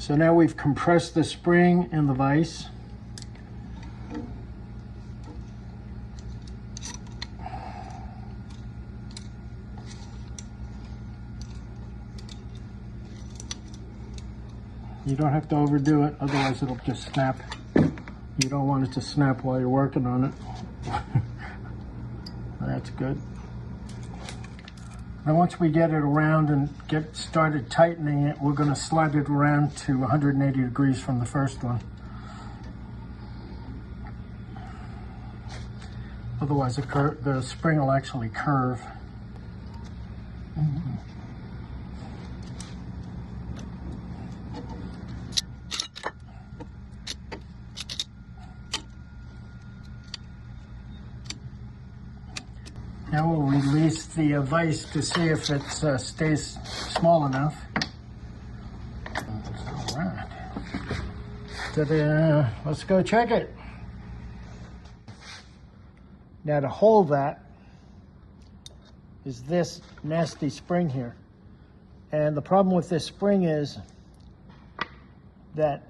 So now we've compressed the spring and the vise. You don't have to overdo it, otherwise it'll just snap. You don't want it to snap while you're working on it. That's good. Now once we get it around and get started tightening it, we're going to slide it around to 180 degrees from the first one. Otherwise the spring will actually curve. Now we'll release the vise to see if it stays small enough. All right. Ta-da. Let's go check it. Now to hold that is this nasty spring here. And the problem with this spring is that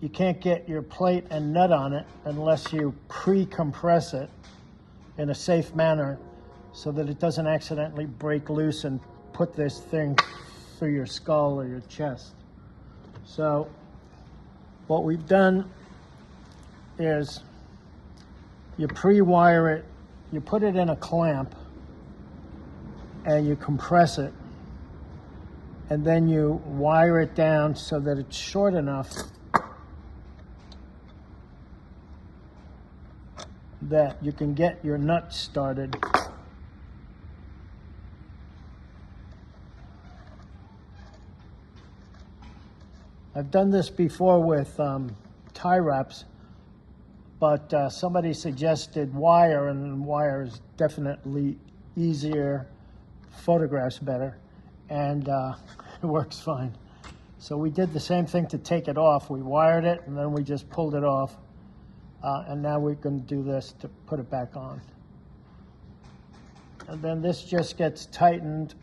you can't get your plate and nut on it unless you pre-compress it in a safe manner so that it doesn't accidentally break loose and put this thing through your skull or your chest. So what we've done is you pre-wire it, you put it in a clamp and you compress it, and then you wire it down so that it's short enough that you can get your nut started. I've done this before with tie wraps, but somebody suggested wire, and wire is definitely easier, photographs better, and it works fine. So we did the same thing to take it off. We wired it and then we just pulled it off. And now we can do this to put it back on. And then this just gets tightened